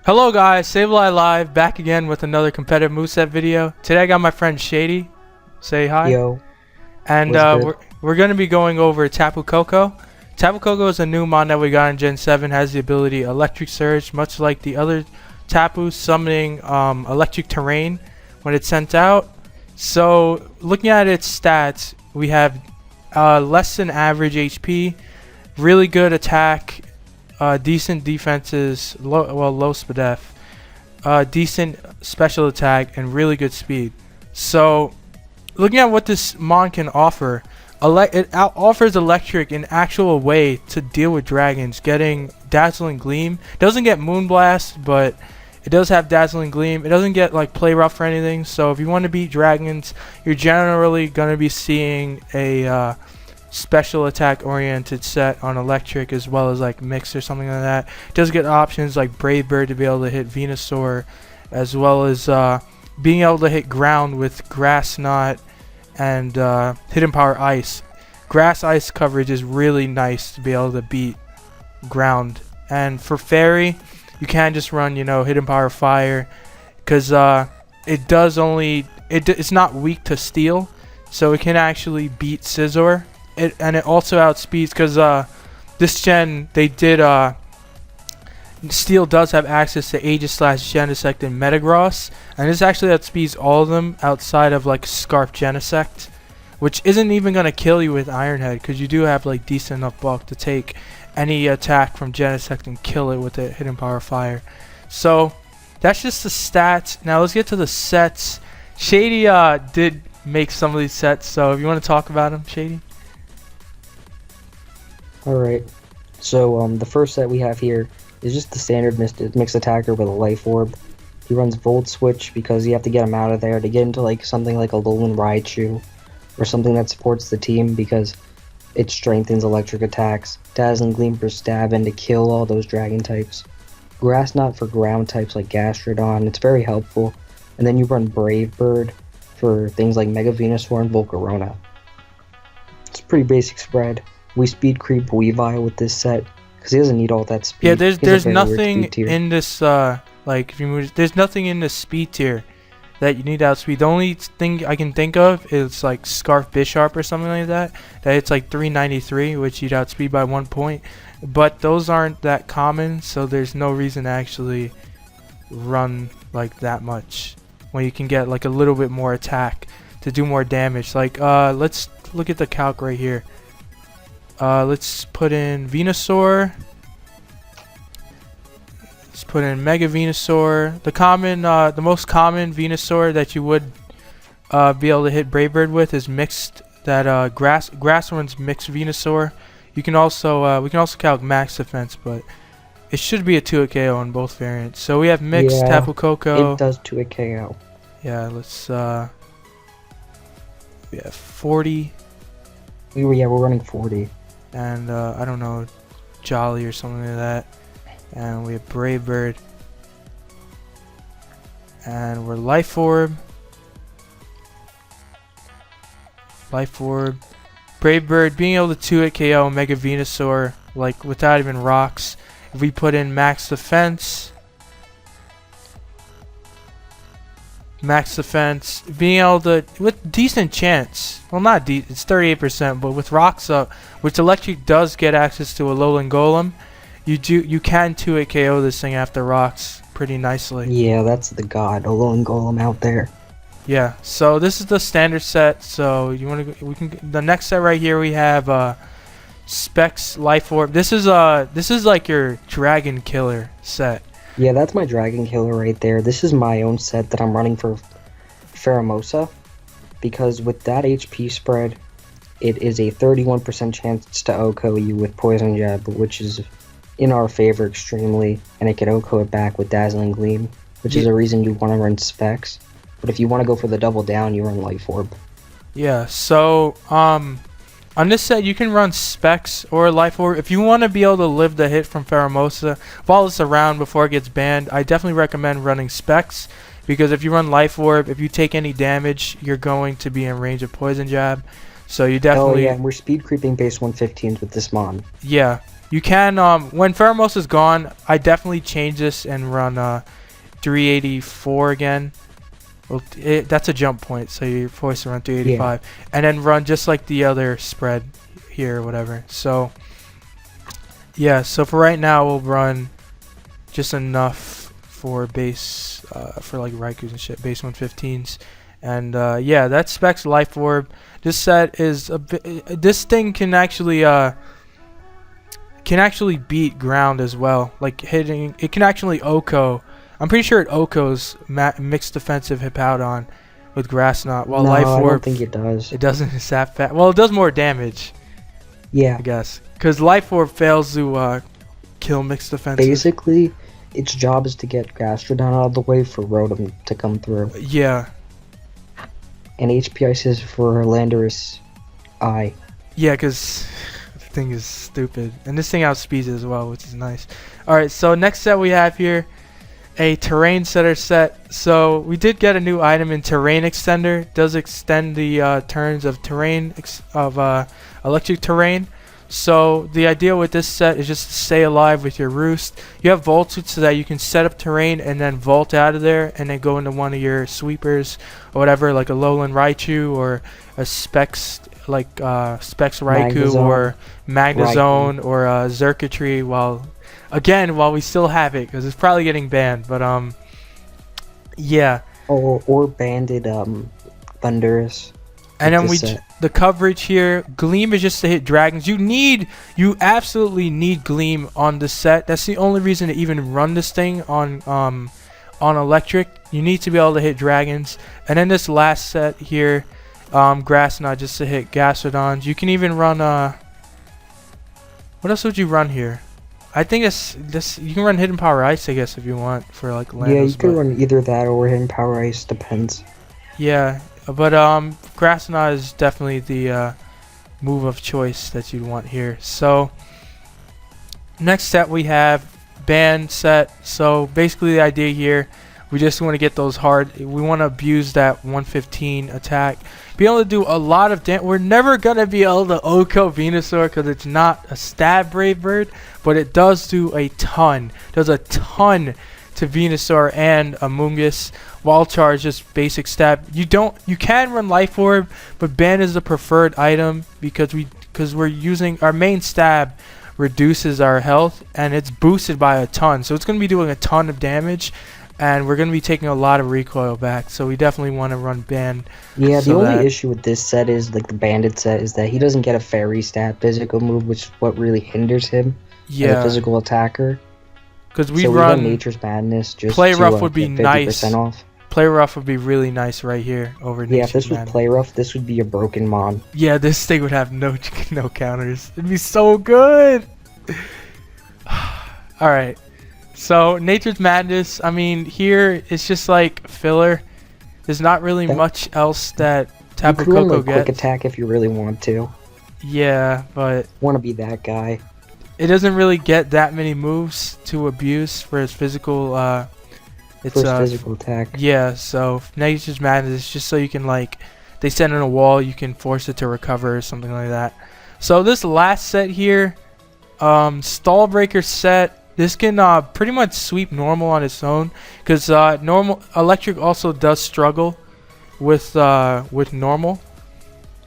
Hello guys, Sableye Live, back again with another competitive moveset video. Today I got my friend Shady. Say hi. Yo. And we're going to be going over Tapu Koko. Tapu Koko is a new mon that we got in Gen 7. Has the ability Electric Surge, much like the other Tapu, summoning electric terrain when it's sent out. So looking at its stats, we have less than average HP, really good attack, decent defenses, low SPDF, decent special attack, and really good speed. So looking at what this mon can offer, it offers electric in actual way to deal with dragons, getting Dazzling Gleam. Doesn't get Moonblast, but it does have Dazzling Gleam. It doesn't get like Play Rough or anything, so if you want to beat dragons, you're generally going to be seeing a special attack oriented set on electric, as well as like mix or something like that. It does get options like Brave Bird to be able to hit Venusaur, as well as being able to hit ground with Grass Knot and Hidden Power Ice. Grass Ice coverage is really nice to be able to beat ground. And for Fairy, you can just run, you know, Hidden Power Fire, because it does only it's not weak to Steel, so it can actually beat Scizor. And it also outspeeds, because this gen they did Steel does have access to Aegis / Genesect and Metagross, and this actually outspeeds all of them outside of like Scarf Genesect, which isn't even gonna kill you with Iron Head, because you do have like decent enough bulk to take any attack from Genesect and kill it with the Hidden Power Fire. So that's just the stats. Now let's get to the sets. Shady did make some of these sets, so if you want to talk about them, Shady. Alright, so the first set we have here is just the standard mixed attacker with a Life Orb. He runs Volt Switch because you have to get him out of there to get into like something like a Alolan Raichu or something that supports the team, because it strengthens electric attacks. Dazzling Gleam for stab and to kill all those dragon types. Grass Knot for ground types like Gastrodon. It's very helpful. And then you run Brave Bird for things like Mega Venusaur and Volcarona. It's a pretty basic spread. We speed creep Weavile with this set because he doesn't need all that speed. Yeah, there's nothing in this like if you move, there's nothing in this speed tier that you need to outspeed. The only thing I can think of is like Scarf Bisharp or something like that. That it's like 393, which you'd outspeed by 1 point. But those aren't that common, so there's no reason to actually run like that much when you can get like a little bit more attack to do more damage. Like let's look at the calc right here. Let's put in Venusaur. Let's put in Mega Venusaur. The most common Venusaur that you would be able to hit Brave Bird with is mixed. That grass runs mixed Venusaur. You can also we can also calc max defense, but it should be a 2-hit KO on both variants. So we have mixed Tapu Koko. It does 2-hit KO. Yeah, let's we have 40. We're running 40. And I don't know, Jolly or something like that. And we have Brave Bird. And we're Life Orb. Life Orb. Brave Bird being able to 2-hit KO Mega Venusaur like without even rocks. If we put in max defense, being able to, with decent chance, well not it's 38%, but with rocks up, which electric does get access to a Alolan Golem, you can 2-hit KO this thing after rocks pretty nicely. Yeah, that's the god Alolan Golem out there. Yeah, so this is the standard set. So you want to, we can, the next set right here we have Specs Life Orb. This is like your Dragon Killer set. Yeah, that's my Dragon Killer right there. This is my own set that I'm running for Pheromosa, because with that HP spread, it is a 31% chance to OHKO you with Poison Jab, which is in our favor extremely, and it can OHKO it back with Dazzling Gleam, which is a reason you want to run Specs. But if you want to go for the double down, you run Life Orb. Yeah, so on this set, you can run Specs or Life Orb. If you want to be able to live the hit from Pheromosa while it's around before it gets banned, I definitely recommend running Specs, because if you run Life Orb, if you take any damage, you're going to be in range of Poison Jab. So you definitely... Oh yeah, and we're speed creeping base 115s with this mon. Yeah. You can, when Pheromos is gone, I definitely change this and run 384 again. Well, that's a jump point, so you're forced to run 385. Yeah. And then run just like the other spread here or whatever. So, yeah, so for right now, we'll run just enough for base, for like Raikus and shit, base 115s. And yeah, that specs Life Orb. This set is a bit, this thing can actually beat ground as well. Like hitting, it can actually Oko. I'm pretty sure it Okos mixed defensive Hippowdon with Grass Knot. While no, Life Orb, I don't think it does. It doesn't sap fat. Well, it does more damage. Yeah, I guess because Life Orb fails to kill mixed defensive. Basically, its job is to get Gastrodon out of the way for Rotom to come through. Yeah. And HP Ice is for Landorus I. Yeah, because the thing is stupid. And this thing outspeeds it as well, which is nice. Alright, so next set we have here, a Terrain Setter set. So we did get a new item in Terrain Extender. It does extend the turns of terrain, electric terrain. So the idea with this set is just to stay alive with your Roost. You have Volt Suit so that you can set up terrain and then Volt out of there and then go into one of your sweepers or whatever, like a Lowland Raichu or a Specs, like Specs Raikou or Magnezone or Xurkitree while we still have it because it's probably getting banned. But yeah. Or banded Thundurus. And then the coverage here, Gleam is just to hit dragons. You absolutely need Gleam on the set. That's the only reason to even run this thing on electric. You need to be able to hit dragons. And then this last set here, Grass Knot just to hit Gastrodons. You can even run what else would you run here? I think this you can run Hidden Power Ice, I guess, if you want for like Landos. Yeah, you can run either that or Hidden Power Ice, depends. Yeah. But Grass Knot is definitely the move of choice that you'd want here. So next set we have Band set. So basically the idea here, we just want to get those hard. We want to abuse that 115 attack. Be able to do a lot of damage. We're never gonna be able to Oko Venusaur because it's not a stab Brave Bird, but it does do a ton. Does a ton to Venusaur and Amoonguss. Wall Charge, just basic stab. You can run Life Orb, but Ban is the preferred item because we're using our main stab reduces our health and it's boosted by a ton. So it's going to be doing a ton of damage and we're going to be taking a lot of recoil back. So we definitely want to run Ban. Yeah, the only issue with this set is like the Banded set is that he doesn't get a Fairy stat physical move, which is what really hinders him as a physical attacker. Because we run Nature's Madness just Play Rough would be nice. Off. Play Rough would be really nice right here over Nature's if this was Play Rough, this would be a broken mon. Yeah, this thing would have no counters. It'd be so good. Alright. So, Nature's Madness, I mean, here it's just like filler. There's not really much else that Tapu Koko gets. Quick attack if you really want to. Yeah, but... Want to be that guy. It doesn't really get that many moves to abuse for his physical, it's physical attack. Yeah, so Nature's Madness is just so you can, like, they send in a wall, you can force it to recover or something like that. So this last set here, Stall Breaker set, this can pretty much sweep normal on its own, because normal electric also does struggle with normal.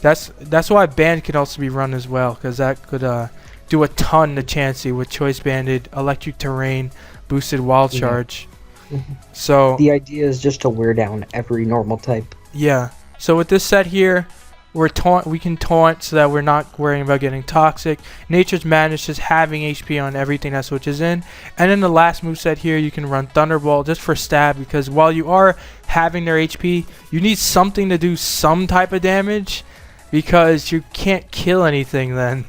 That's why Band can also be run as well, because that could do a ton to Chansey with Choice Banded, Electric Terrain, Boosted Wild Charge. So the idea is just to wear down every normal type. Yeah. So with this set here, we can taunt so that we're not worrying about getting toxic. Nature's Madness just having HP on everything that switches in. And in the last move set here, you can run Thunderbolt just for stab, because while you are having their HP, you need something to do some type of damage, because you can't kill anything then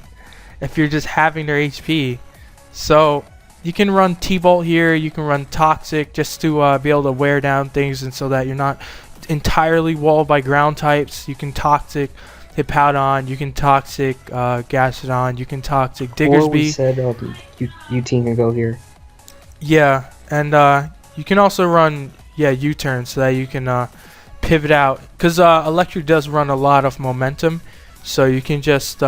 if you're just having their HP. So you can run T-Bolt here, you can run Toxic just to be able to wear down things, and so that you're not entirely walled by ground types. You can Toxic Hippowdon, you can Toxic Gastrodon, you can Toxic Diggersby. Or we said you team can go here. Yeah, and you can also run U-turn, so that you can pivot out. Because electric does run a lot of momentum, so you can just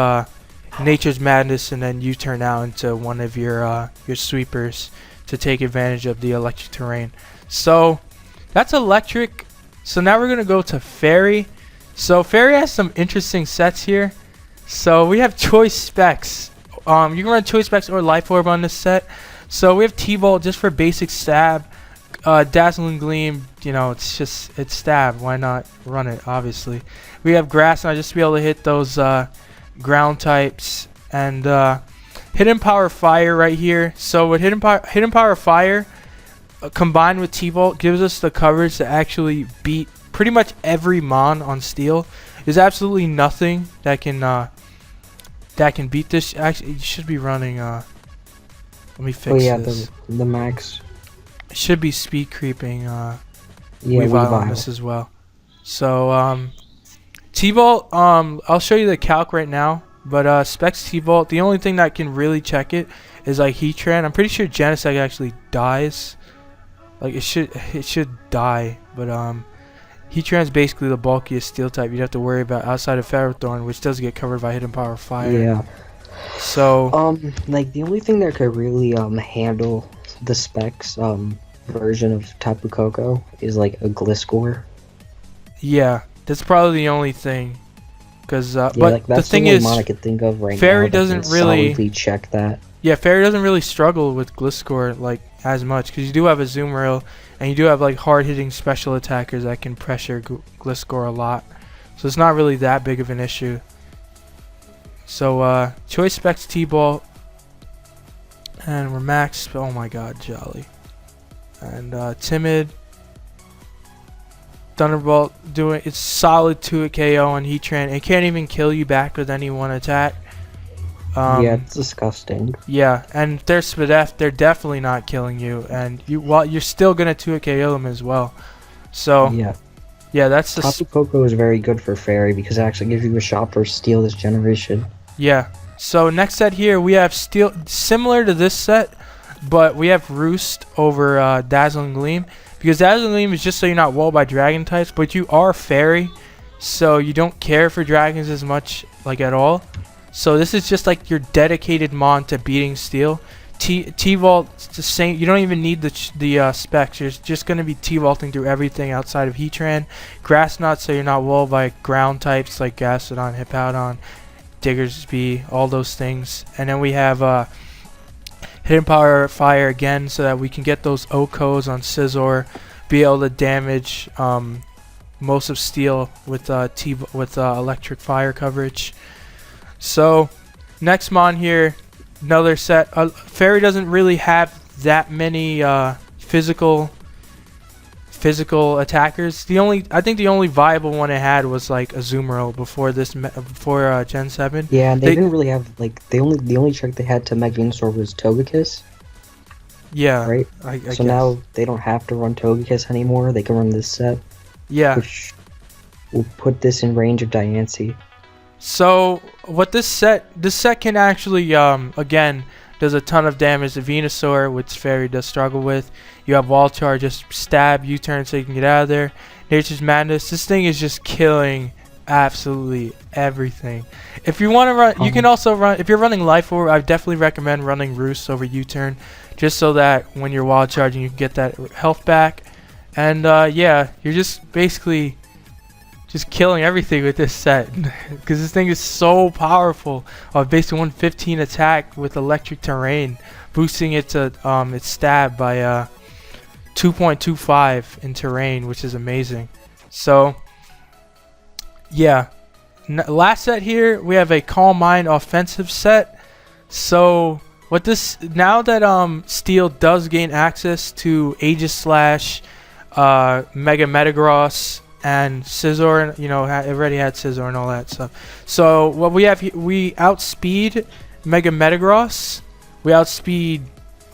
Nature's Madness and then U-turn out into one of your sweepers to take advantage of the electric terrain. So that's electric. So now we're gonna go to fairy. So fairy has some interesting sets here. So we have choice specs. You can run choice specs or life orb on this set. So we have T-Bolt just for basic stab. Dazzling Gleam, you know, it's stab. Why not run it? Obviously, we have Grass Knot just to be able to hit those ground types, and Hidden Power Fire right here. So with Hidden Power Fire combined with T-Bolt gives us the coverage to actually beat pretty much every mon on steel. There's absolutely nothing that can beat this. Actually, you should be running. Let me fix this. the max. It should be speed creeping. Weavile on this as well. So T-Bolt. I'll show you the calc right now. But specs T-Bolt. The only thing that can really check it is like Heatran. I'm pretty sure Genesect actually dies. Like it should die. But Heatran's basically the bulkiest steel type you'd have to worry about outside of Ferrothorn, which does get covered by Hidden Power Fire. Yeah. So like the only thing that could really handle the specs version of Tapu Koko is like a Gliscor. Yeah, that's probably the only thing. Cause but like, the thing is, I could think of right Fairy now doesn't really check that. Yeah, Fairy doesn't really struggle with Gliscor like as much, because you do have a Zoom Rail and you do have like hard hitting special attackers that can pressure Gliscor a lot. So it's not really that big of an issue. So choice specs T-Ball, and we're maxed. Oh my god, Jolly. And Timid. Thunderbolt doing it's solid 2 KO on Heatran. It can't even kill you back with any one attack. Yeah, it's disgusting. Yeah, and if they're Spadef, they're definitely not killing you, and you're still gonna 2 KO them as well. So yeah, that's the Tapu Koko is very good for Fairy because it actually gives you a shot for Steel this generation. Yeah. So next set here we have Steel, similar to this set, but we have Roost over Dazzling Gleam, because Dazzling Gleam is just so you're not walled by dragon types, but you are Fairy, so you don't care for dragons as much, like at all. So this is just like your dedicated mon to beating Steel. T-Vault, the same. You don't even need the specs. You're just going to be T-Vaulting through everything outside of Heatran. Grass Knot, so you're not walled by ground types like Gastrodon, Hippowdon, Diggersby, all those things. And then we have Hidden Power Fire again, so that we can get those Okos on Scizor, be able to damage most of Steel with Electric Fire coverage. So next mon here, another set. Fairy doesn't really have that many physical attackers. I think the only viable one it had was like Azumarill before Gen 7. Yeah, and they didn't really have like the only trick they had to Mega Venusaur was Togekiss. Yeah, right. I so guess. Now they don't have to run Togekiss anymore. They can run this set. Yeah, which will put this in range of Diancie. So what this set can actually again does a ton of damage to Venusaur, which Fairy does struggle with. You have Wall Charge, just stab, U-turn so you can get out of there. Nature's Madness. This thing is just killing absolutely everything. If you want to run, you can also run. If you're running Life Orb, I definitely recommend running Roost over U-turn, just so that when you're Wild Charging, you can get that health back. And yeah, you're just basically just killing everything with this set, because this thing is so powerful. Basically 115 attack with electric terrain, boosting it to its stab by 2.25 in terrain, which is amazing. So yeah, last set here we have a Calm Mind offensive set. So what this, now that Steel does gain access to Aegis Slash, Mega Metagross, and Scizor, you know, it already had Scizor and all that stuff. So what we have here, we outspeed Mega Metagross, we outspeed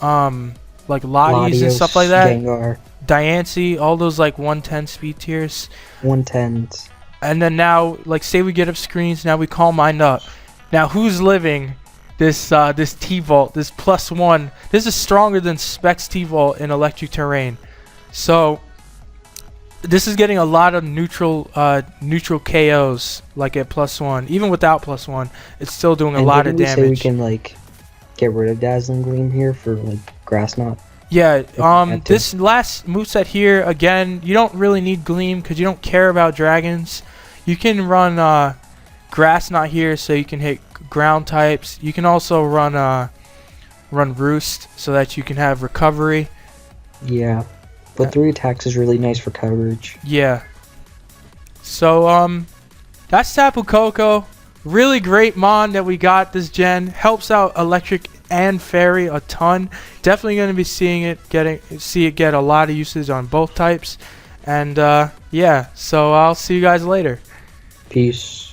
like Latios and stuff like that, Gengar, Diancie, all those like 110 speed tiers, 110s. And then now, like, say we get up screens, now we Calm Mind up. Now who's living this this T-Vault, this +1? This is stronger than Specs T-Vault in electric terrain. So this is getting a lot of neutral KOs like at +1. Even without +1, it's still doing a lot of we say we damage. can like get rid of Dazzling Gleam here for like Grass Knot? Yeah, had to. this last moveset here, again, you don't really need Gleam because you don't care about dragons. You can run Grass Knot here so you can hit ground types. You can also run Roost so that you can have recovery. Yeah, but 3 attacks is really nice for coverage. Yeah. So, that's Tapu Koko. Really great mon that we got this gen. Helps out Electric and Fairy a ton. Definitely going to be seeing it get a lot of usage on both types. And yeah, so I'll see you guys later. Peace.